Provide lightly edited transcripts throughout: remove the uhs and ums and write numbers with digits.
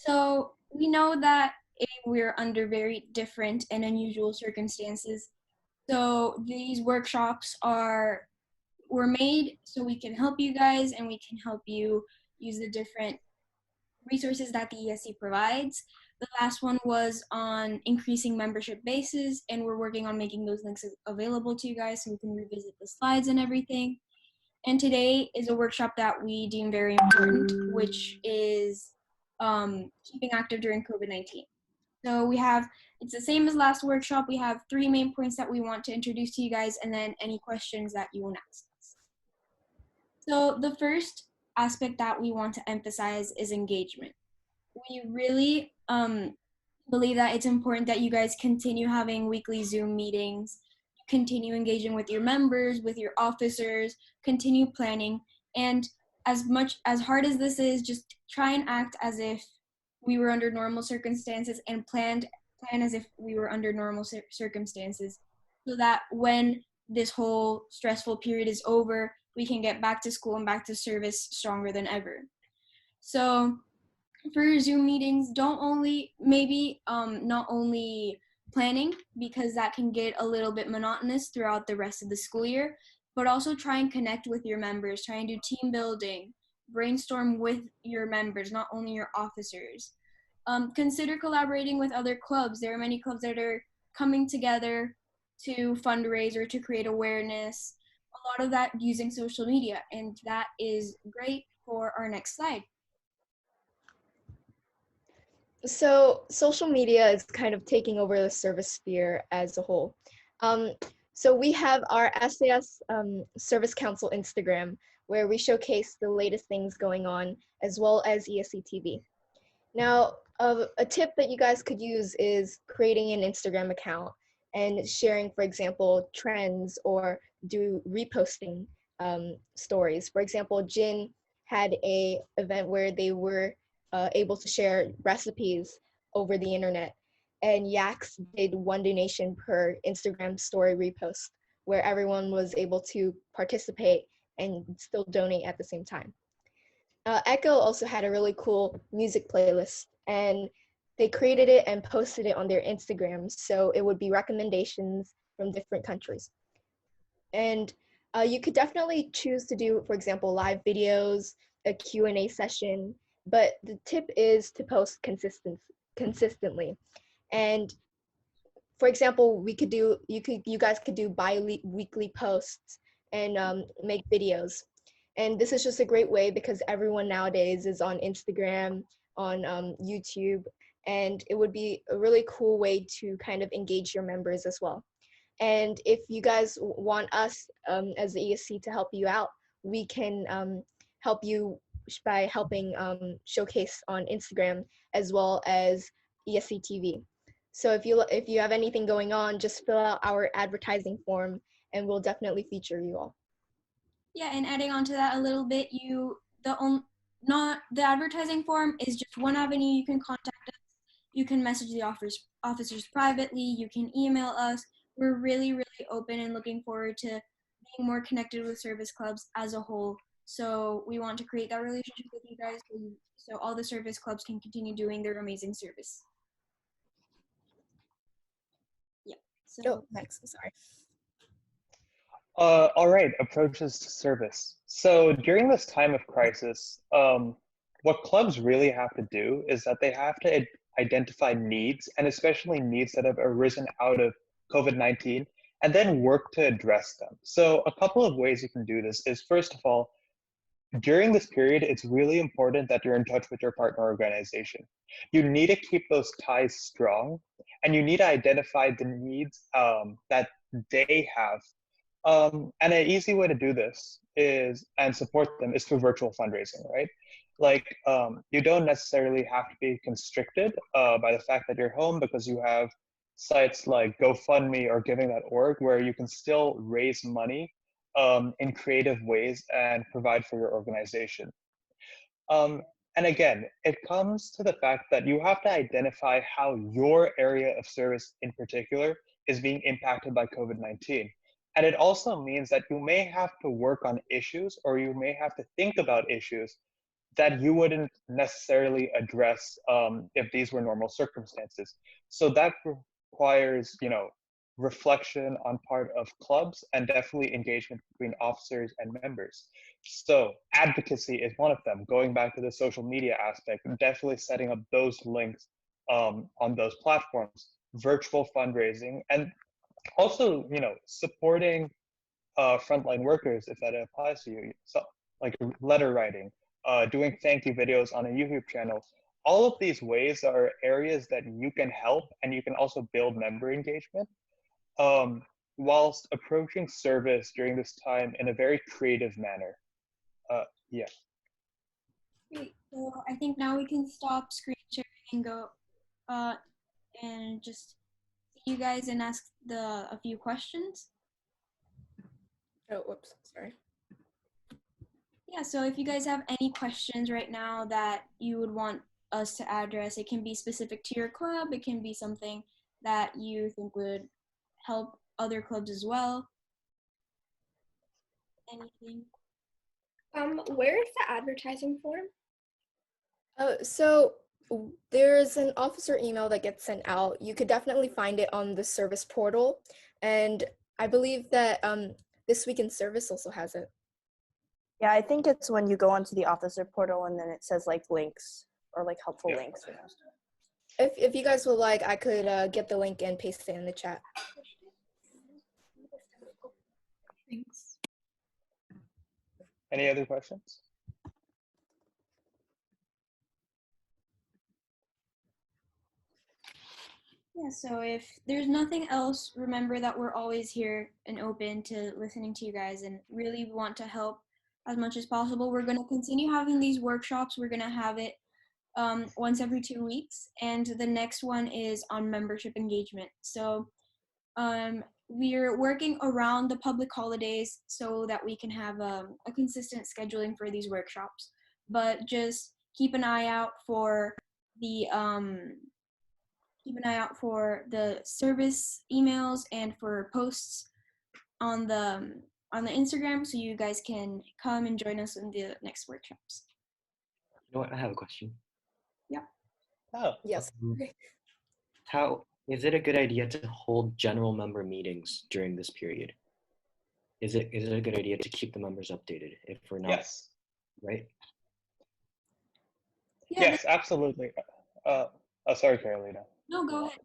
So we know that we're under very different and unusual circumstances. So these workshops were made so we can help you guys and we can help you use the different resources that the ESC provides. The last one was on increasing membership bases, and we're working on making those links available to you guys so we can revisit the slides and everything. And today is a workshop that we deem very important, which is keeping active during COVID-19. So it's the same as last workshop. We have 3 main points that we want to introduce to you guys, and then any questions that you want to ask us. So the first aspect that we want to emphasize is engagement. We really believe that it's important that you guys continue having weekly Zoom meetings, continue engaging with your members, with your officers, continue planning, and as hard as this is, just try and act as if we were under normal circumstances and plan as if we were under normal circumstances, so that when this whole stressful period is over, we can get back to school and back to service stronger than ever. So for your Zoom meetings, not only planning, because that can get a little bit monotonous throughout the rest of the school year, but also try and connect with your members, try and do team building, brainstorm with your members, not only your officers. Consider collaborating with other clubs. There are many clubs that are coming together to fundraise or to create awareness. A lot of that using social media, and that is great for our next slide. So social media is kind of taking over the service sphere as a whole. So we have our SAS Service Council Instagram, where we showcase the latest things going on, as well as ESC TV. Now, a tip that you guys could use is creating an Instagram account and sharing, for example, trends or do reposting stories. For example, Jin had a event where they were able to share recipes over the internet, and Yax did 1 donation per Instagram story repost, where everyone was able to participate and still donate at the same time. Echo also had a really cool music playlist, and they created it and posted it on their Instagram, so it would be recommendations from different countries. And you could definitely choose to do, for example, live videos, a Q&A session, but the tip is to post consistently. And for example, you guys could do bi-weekly posts and make videos. And this is just a great way because everyone nowadays is on Instagram, on YouTube, and it would be a really cool way to kind of engage your members as well. And if you guys want us as the ESC to help you out, we can help you by helping showcase on Instagram as well as ESC TV. So if you have anything going on, just fill out our advertising form and we'll definitely feature you all. Yeah, and adding on to that a little bit, the advertising form is just one avenue you can contact us. You can message the officers privately, you can email us. We're really, really open and looking forward to being more connected with service clubs as a whole. So we want to create that relationship with you guys so all the service clubs can continue doing their amazing service. Yeah. So next, sorry. All right, approaches to service. So during this time of crisis, what clubs really have to do is that they have to identify needs, and especially needs that have arisen out of COVID-19, and then work to address them. So a couple of ways you can do this is, first of all, during this period, it's really important that you're in touch with your partner organization. You need to keep those ties strong, and you need to identify the needs that they have. And an easy way to do this and support them is through virtual fundraising, right? Like, you don't necessarily have to be constricted by the fact that you're home, because you have sites like GoFundMe or Giving.org where you can still raise money in creative ways and provide for your organization. And again, it comes to the fact that you have to identify how your area of service in particular is being impacted by COVID-19. And it also means that you may have to work on issues, or you may have to think about issues that you wouldn't necessarily address if these were normal circumstances. So that requires, reflection on part of clubs and definitely engagement between officers and members. So advocacy is one of them. Going back to the social media aspect, definitely setting up those links on those platforms, virtual fundraising, and also, supporting frontline workers if that applies to you. So, like letter writing, doing thank you videos on a YouTube channel. All of these ways are areas that you can help, and you can also build member engagement um, whilst approaching service during this time in a very creative manner. Yeah. Great. So I think now we can stop screen sharing and go uh, and just see you guys and ask a few questions. Oh, whoops, sorry. Yeah, so if you guys have any questions right now that you would want us to address, it can be specific to your club, it can be something that you think would help other clubs as well. Anything? Where is the advertising form? So there's an officer email that gets sent out. You could definitely find it on the service portal. And I believe that This Week in Service also has it. Yeah, I think it's when you go onto the officer portal and then it says like links or like helpful links. If you guys would like, I could get the link and paste it in the chat. Thanks. Any other questions? Yeah, so if there's nothing else, remember that we're always here and open to listening to you guys and really want to help as much as possible. We're going to continue having these workshops. We're going to have it once every 2 weeks, and the next one is on membership engagement. So we're working around the public holidays so that we can have a consistent scheduling for these workshops. But just keep an eye out for the service emails and for posts on the Instagram, so you guys can come and join us in the next workshops. You know what? I have a question. Yeah. Oh, Yes. How is it a good idea to hold general member meetings during this period? Is it a good idea to keep the members updated if we're not? yes. Right? Yeah, Yes, absolutely. Sorry, Carolina. no, go ahead.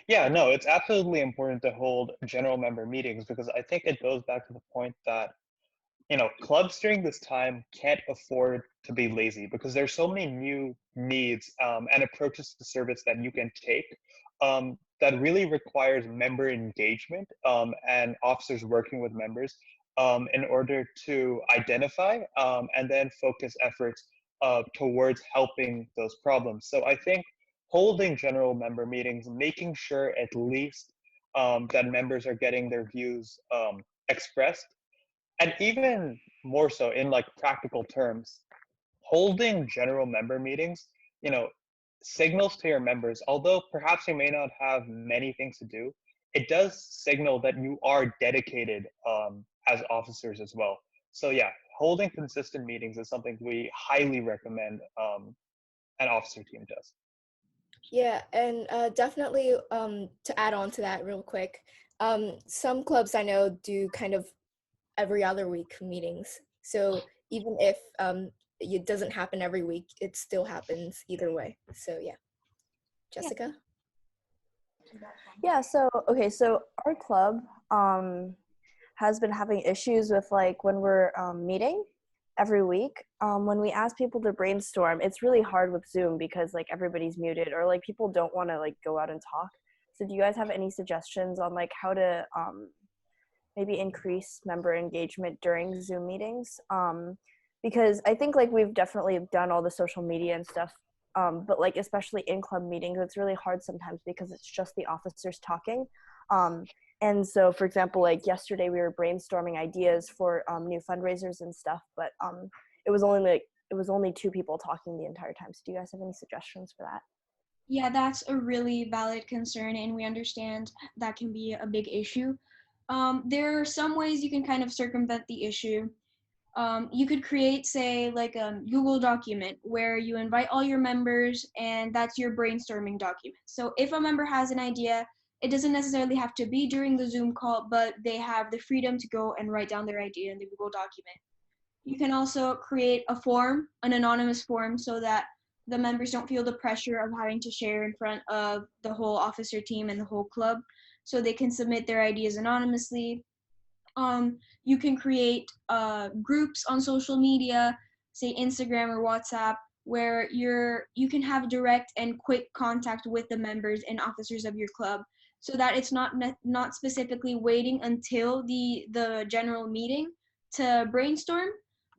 Yeah, no, it's absolutely important to hold general member meetings because I think it goes back to the point that, clubs during this time can't afford to be lazy because there's so many new needs and approaches to service that you can take that really requires member engagement and officers working with members in order to identify and then focus efforts towards helping those problems. So I think holding general member meetings, making sure at least that members are getting their views expressed, and even more so in like practical terms, holding general member meetings, signals to your members, although perhaps you may not have many things to do, it does signal that you are dedicated as officers as well. So yeah, holding consistent meetings is something we highly recommend an officer team does. Yeah, and definitely to add on to that real quick, some clubs I know do kind of every other week meetings. So even if it doesn't happen every week, it still happens either way. So yeah. Jessica? Yeah, so our club has been having issues with like when we're meeting every week. When we ask people to brainstorm, it's really hard with Zoom because like everybody's muted or like people don't want to like go out and talk. So do you guys have any suggestions on like how to maybe increase member engagement during Zoom meetings? Because I think like we've definitely done all the social media and stuff, but like especially in club meetings, it's really hard sometimes because it's just the officers talking. And so, for example, like yesterday we were brainstorming ideas for new fundraisers and stuff, but it was only 2 people talking the entire time. So do you guys have any suggestions for that? Yeah, that's a really valid concern, and we understand that can be a big issue. There are some ways you can kind of circumvent the issue. You could create, say, like a Google document where you invite all your members and that's your brainstorming document. So if a member has an idea, it doesn't necessarily have to be during the Zoom call, but they have the freedom to go and write down their idea in the Google document. You can also create a form, an anonymous form, so that the members don't feel the pressure of having to share in front of the whole officer team and the whole club. So they can submit their ideas anonymously. You can create groups on social media, say Instagram or WhatsApp, where you can have direct and quick contact with the members and officers of your club, so that it's not specifically waiting until the general meeting to brainstorm,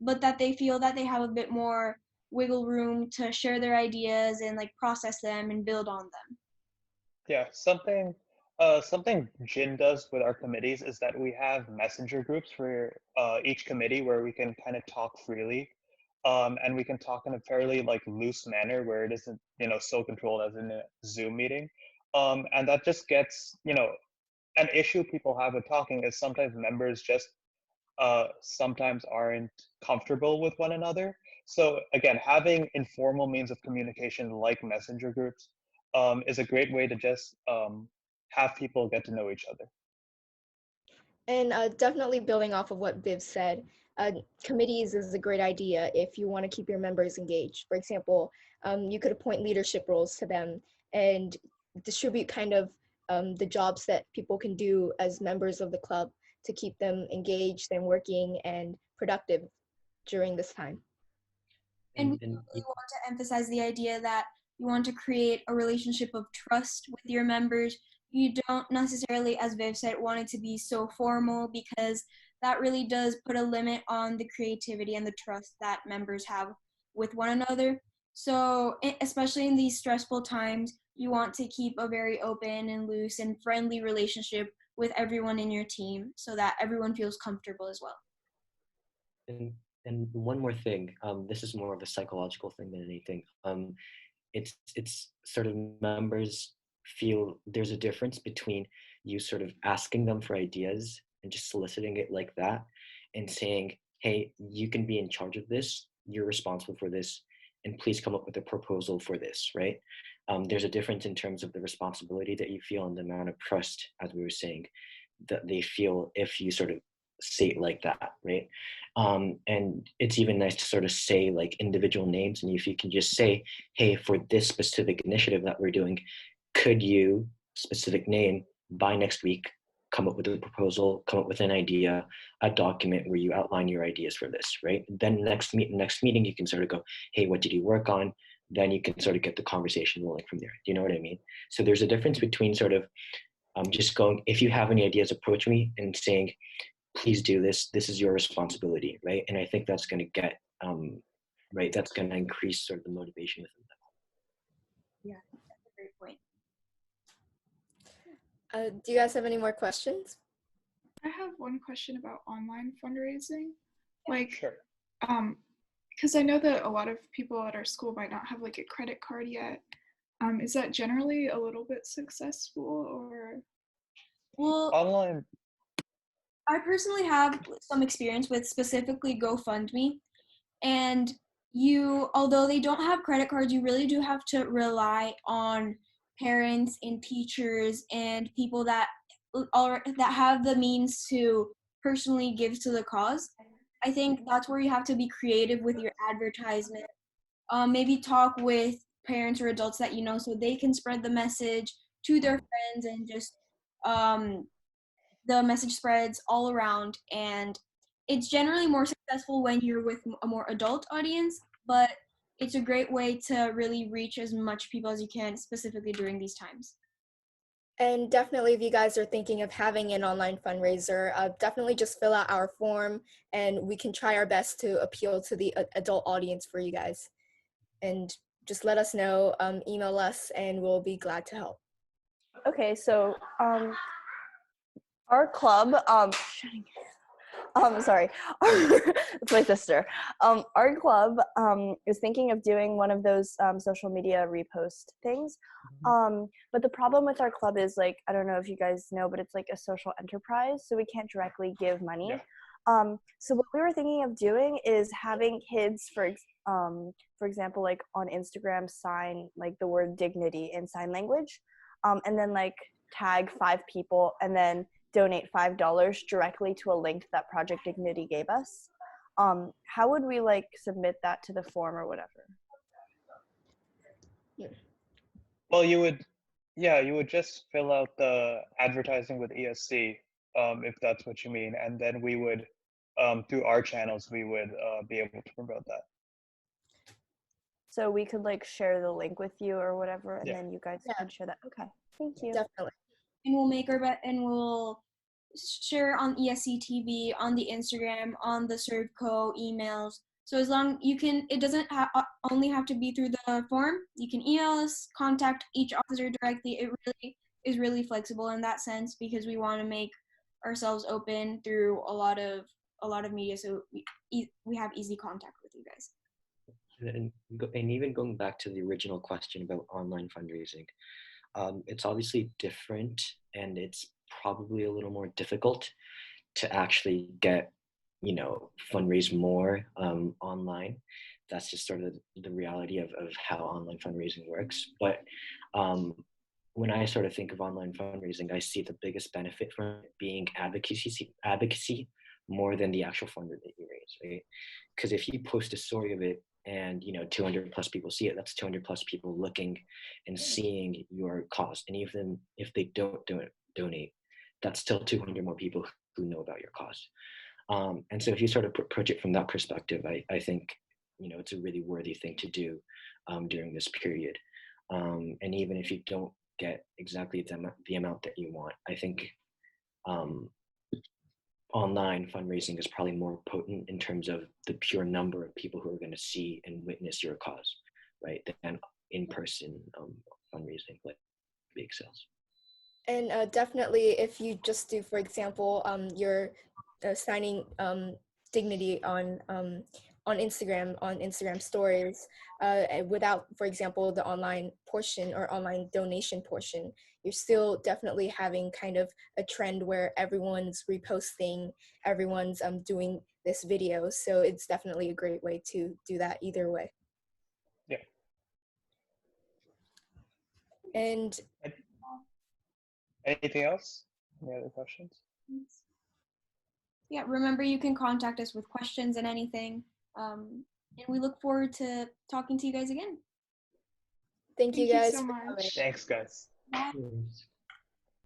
but that they feel that they have a bit more wiggle room to share their ideas and like process them and build on them. Yeah, something Jin does with our committees is that we have messenger groups for each committee where we can kind of talk freely, and we can talk in a fairly like loose manner where it isn't, so controlled as in a Zoom meeting, and that just gets, an issue people have with talking is sometimes members just sometimes aren't comfortable with one another. So again, having informal means of communication like messenger groups is a great way to just have people get to know each other. And definitely building off of what Viv said, committees is a great idea if you want to keep your members engaged. For example, you could appoint leadership roles to them and distribute kind of the jobs that people can do as members of the club to keep them engaged and working and productive during this time. And we really want to emphasize the idea that you want to create a relationship of trust with your members. You don't necessarily, as Viv said, want it to be so formal, because that really does put a limit on the creativity and the trust that members have with one another. So, especially in these stressful times, you want to keep a very open and loose and friendly relationship with everyone in your team so that everyone feels comfortable as well. And one more thing, this is more of a psychological thing than anything. It's sort of members feel there's a difference between you sort of asking them for ideas and just soliciting it like that and saying, hey, you can be in charge of this, you're responsible for this, and please come up with a proposal for this, right? There's a difference in terms of the responsibility that you feel and the amount of trust, as we were saying, that they feel if you sort of say it like that, right? And it's even nice to sort of say like individual names, and if you can just say, hey, for this specific initiative that we're doing, could you, specific name, by next week come up with a proposal, come up with an idea, a document where you outline your ideas for this, right? Then next meeting you can sort of go, hey, what did you work on? Then you can sort of get the conversation rolling from there. Do you know what I mean? So there's a difference between sort of just going, if you have any ideas, approach me, and saying, please do this. This is your responsibility, right? And I think that's going to get, right, that's going to increase sort of the motivation within them. Yeah, that's a great point. Do you guys have any more questions? I have one question about online fundraising. Like, Sure. because I know that a lot of people at our school might not have like a credit card yet. Is that generally a little bit successful, or? Well, Online. I personally have some experience with specifically GoFundMe, and although they don't have credit cards, you really do have to rely on parents and teachers and people that have the means to personally give to the cause. I think that's where you have to be creative with your advertisement. Maybe talk with parents or adults that you know, so they can spread the message to their friends, and just the message spreads all around. And it's generally more successful when you're with a more adult audience, but it's a great way to really reach as much people as you can, specifically during these times. And definitely, if you guys are thinking of having an online fundraiser, definitely just fill out our form and we can try our best to appeal to the adult audience for you guys. And just let us know, email us, and we'll be glad to help. Okay, so our club, sorry, it's my sister. Our club is thinking of doing one of those social media repost things. But the problem with our club is, like, I don't know if you guys know, but it's like a social enterprise, so we can't directly give money. Yeah. So what we were thinking of doing is having kids, for example, like on Instagram, sign like the word dignity in sign language, and then like tag 5 people and then donate $5 directly to a link that Project Dignity gave us. How would we like submit that to the form or whatever? Well, you would just fill out the advertising with ESC, if that's what you mean, and then we would, through our channels, we would be able to promote that. So we could like share the link with you or whatever, and Yeah. then you guys Yeah. could share that. Okay, thank you. Definitely. And we'll make our and we'll share on ESC TV, on the Instagram, on the ServCo emails. So as long you can, it doesn't only have to be through the form. You can email us, contact each officer directly. It really is really flexible in that sense because we want to make ourselves open through a lot of media, so we have easy contact with you guys. And even going back to the original question about online fundraising, it's obviously different and it's probably a little more difficult to actually get, fundraise more online. That's just sort of the reality of how online fundraising works. But when I sort of think of online fundraising, I see the biggest benefit from it being advocacy more than the actual fund that you raise, right? Because if you post a story of it and 200 plus people see it, that's 200 plus people looking and seeing your cause. And even if they don't donate, that's still 200 more people who know about your cause. And so if you sort of approach it from that perspective, I think it's a really worthy thing to do during this period. And even if you don't get exactly the amount that you want, I think online fundraising is probably more potent in terms of the pure number of people who are going to see and witness your cause, right, than in-person fundraising like big sales. And definitely, if you just do, for example, you're signing dignity on Instagram stories, without, for example, the online portion or online donation portion, you're still definitely having kind of a trend where everyone's reposting, everyone's doing this video. So it's definitely a great way to do that either way. Yeah. And Anything else? Any other questions? Yeah, remember you can contact us with questions and anything. And we look forward to talking to you guys again. thank you Thank you guys so for much. coming. Thanks, guys. Bye. Cheers.